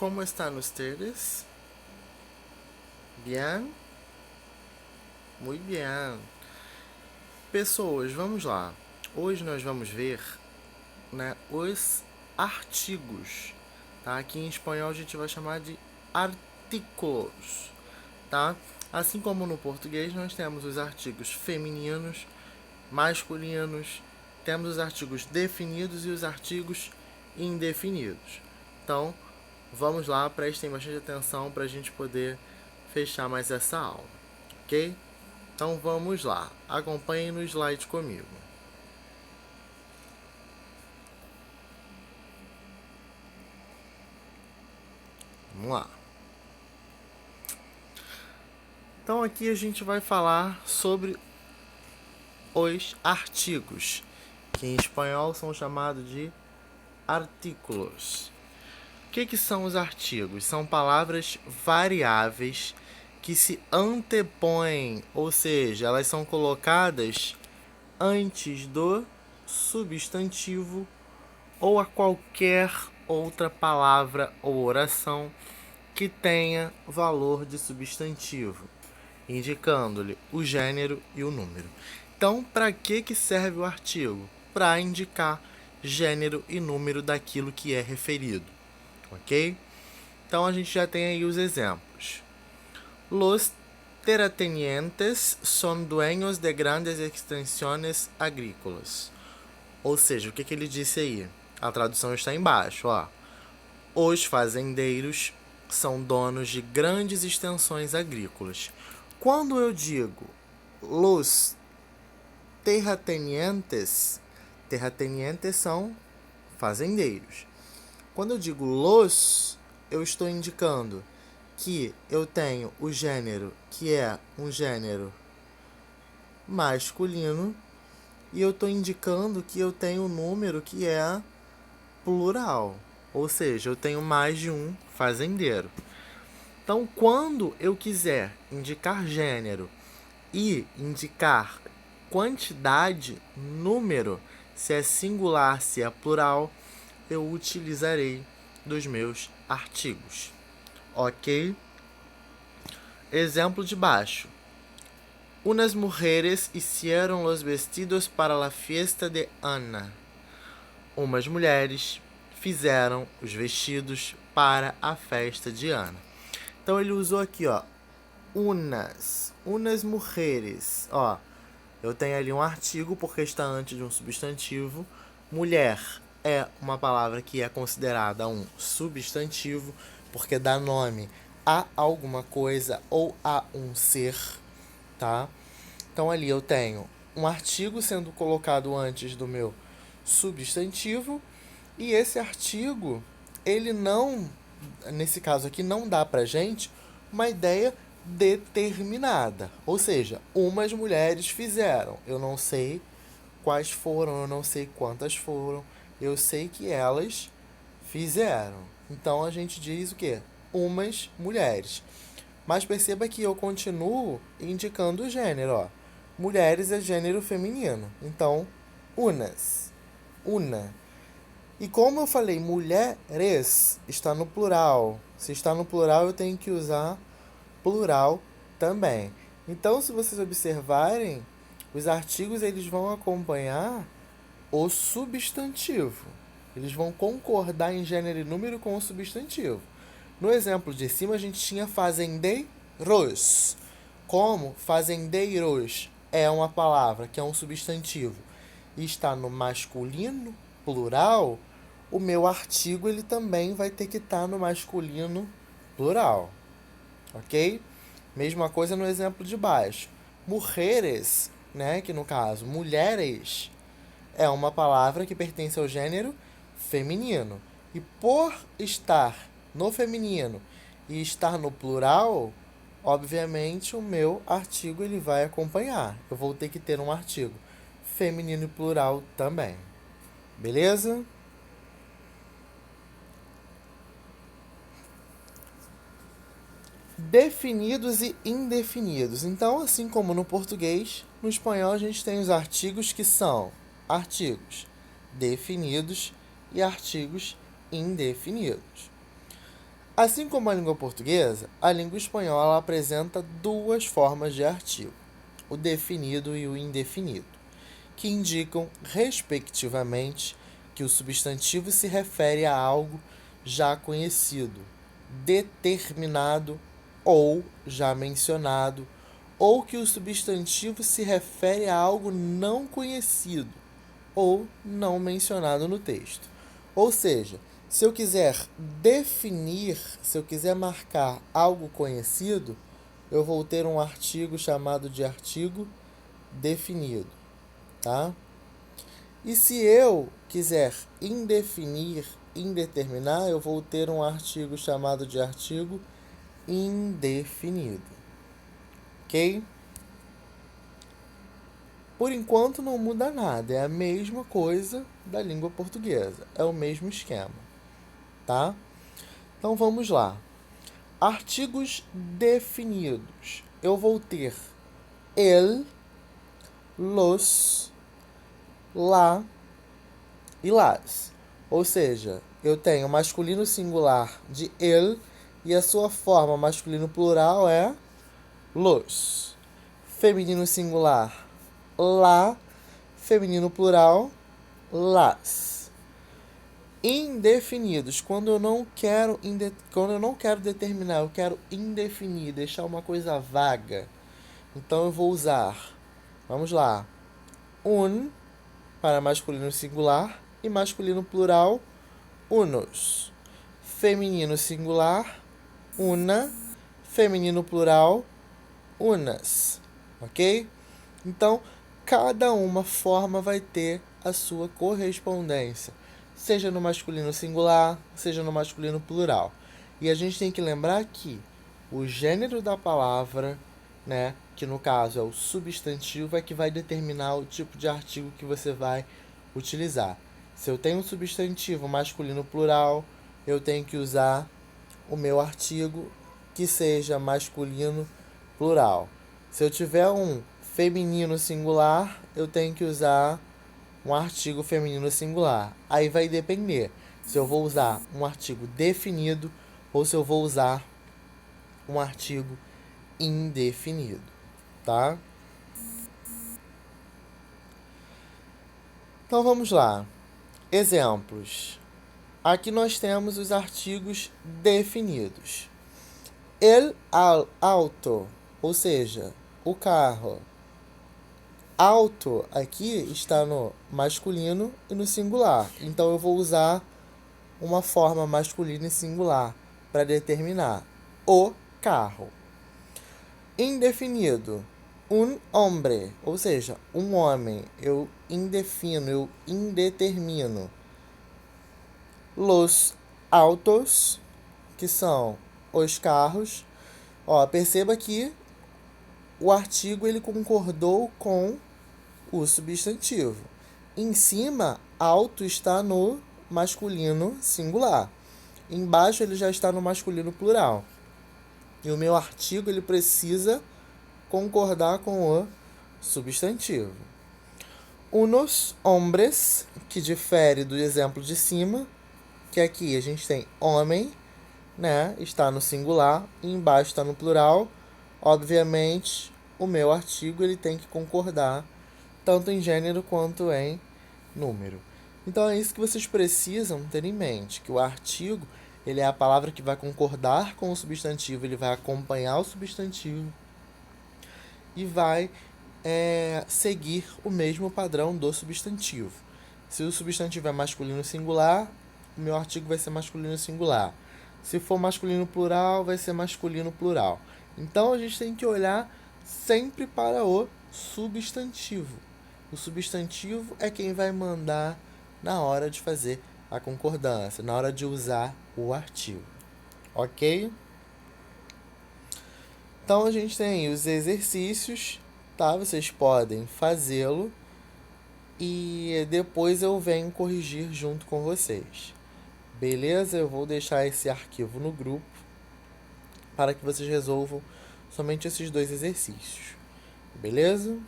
¿cómo están ustedes? Bien? Muy bien. Pessoas, vamos lá. Hoje nós vamos ver, né, os artigos. Tá? Aqui em espanhol a gente vai chamar de artículos. Tá? Assim como no português nós temos os artigos femininos, masculinos, temos os artigos definidos e os artigos indefinidos. Então, vamos lá, prestem bastante atenção para a gente poder fechar mais essa aula, ok? Então vamos lá, acompanhem no slide comigo. Vamos lá. Então aqui a gente vai falar sobre os artigos, que em espanhol são chamados de artículos. O que são os artigos? São palavras variáveis que se antepõem, ou seja, elas são colocadas antes do substantivo ou a qualquer outra palavra ou oração que tenha valor de substantivo, indicando-lhe o gênero e o número. Então, para que serve o artigo? Para indicar gênero e número daquilo que é referido, ok? Então, a gente já tem aí os exemplos. Los terratenientes son dueños de grandes extensões agrícolas. Ou seja, o que ele disse aí? A tradução está embaixo, ó. Os fazendeiros são donos de grandes extensões agrícolas. Quando eu digo los terratenientes, terratenientes são fazendeiros. Quando eu digo los, eu estou indicando que eu tenho o gênero, que é um gênero masculino, e eu estou indicando que eu tenho um número que é plural, ou seja, eu tenho mais de um fazendeiro. Então, quando eu quiser indicar gênero e indicar quantidade, número, se é singular, se é plural, eu utilizarei dos meus artigos. Ok? Exemplo de baixo. Unas mujeres hicieron los vestidos para la fiesta de Ana. Umas mulheres fizeram os vestidos para a festa de Ana. Então ele usou aqui, ó, unas mujeres. Ó, eu tenho ali um artigo porque está antes de um substantivo. Mulher é uma palavra que é considerada um substantivo porque dá nome a alguma coisa ou a um ser, tá? Então ali eu tenho um artigo sendo colocado antes do meu substantivo, e esse artigo, ele não, nesse caso aqui, não dá pra gente uma ideia determinada. Ou seja, umas mulheres fizeram. Eu não sei quais foram, eu não sei quantas foram, eu sei que elas fizeram. Então a gente diz o quê? Umas mulheres. Mas perceba que eu continuo indicando o gênero, ó. Mulheres é gênero feminino. Então, unas. Una. E como eu falei, mulheres está no plural. Se está no plural, eu tenho que usar plural também. Então, se vocês observarem, os artigos eles vão acompanhar o substantivo. Eles vão concordar em gênero e número com o substantivo. No exemplo de cima, a gente tinha fazendeiros. Como fazendeiros é uma palavra que é um substantivo e está no masculino plural, o meu artigo ele também vai ter que estar no masculino plural. Ok? Mesma coisa no exemplo de baixo. Mujeres, né, que no caso, mulheres, é uma palavra que pertence ao gênero feminino. E por estar no feminino e estar no plural, obviamente o meu artigo ele vai acompanhar. Eu vou ter que ter um artigo feminino e plural também. Beleza? Definidos e indefinidos. Então, assim como no português, no espanhol a gente tem os artigos que são artigos definidos e artigos indefinidos. Assim como a língua portuguesa, a língua espanhola apresenta duas formas de artigo, o definido e o indefinido, que indicam, respectivamente, que o substantivo se refere a algo já conhecido, determinado ou já mencionado, ou que o substantivo se refere a algo não conhecido ou não mencionado no texto. Ou seja, se eu quiser definir, se eu quiser marcar algo conhecido, eu vou ter um artigo chamado de artigo definido, tá? E se eu quiser indefinir, indeterminar, eu vou ter um artigo chamado de artigo indefinido. Ok? Por enquanto não muda nada, é a mesma coisa da língua portuguesa, é o mesmo esquema, tá? Então vamos lá. Artigos definidos. Eu vou ter el, los, la e las. Ou seja, eu tenho masculino singular de el e a sua forma masculino plural é los. Feminino singular, la. Feminino plural, las. Indefinidos, quando eu não quero determinar, eu quero indefinir, deixar uma coisa vaga. Então eu vou usar, vamos lá, un para masculino singular e masculino plural, unos. Feminino singular, una. Feminino plural, unas. Ok? Então, cada uma forma vai ter a sua correspondência, seja no masculino singular, seja no masculino plural. E a gente tem que lembrar que o gênero da palavra, né, que no caso é o substantivo, é que vai determinar o tipo de artigo que você vai utilizar. Se eu tenho um substantivo masculino plural, eu tenho que usar o meu artigo que seja masculino plural. Se eu tiver um feminino singular, eu tenho que usar um artigo feminino singular. Aí vai depender se eu vou usar um artigo definido ou se eu vou usar um artigo indefinido, tá? Então vamos lá. Exemplos. Aqui nós temos os artigos definidos. El auto, ou seja, o carro. Auto aqui está no masculino e no singular. Então eu vou usar uma forma masculina e singular para determinar o carro. Indefinido. Un hombre, ou seja, um homem. Eu indefino, eu indetermino. Los autos, que são os carros. Ó, perceba que o artigo ele concordou com o substantivo. Em cima, auto está no masculino singular. Embaixo ele já está no masculino plural. E o meu artigo ele precisa concordar com o substantivo. Unos hombres, que difere do exemplo de cima, que aqui a gente tem homem, né? Está no singular, e embaixo está no plural. Obviamente, o meu artigo ele tem que concordar tanto em gênero quanto em número. Então é isso que vocês precisam ter em mente, que o artigo ele é a palavra que vai concordar com o substantivo, ele vai acompanhar o substantivo e vai seguir o mesmo padrão do substantivo. Se o substantivo é masculino singular, o meu artigo vai ser masculino singular. Se for masculino plural, vai ser masculino plural. Então a gente tem que olhar sempre para o substantivo. O substantivo é quem vai mandar na hora de fazer a concordância, na hora de usar o artigo. Ok? Então a gente tem os exercícios, tá? Vocês podem fazê-lo e depois eu venho corrigir junto com vocês. Beleza? Eu vou deixar esse arquivo no grupo para que vocês resolvam somente esses dois exercícios. Beleza?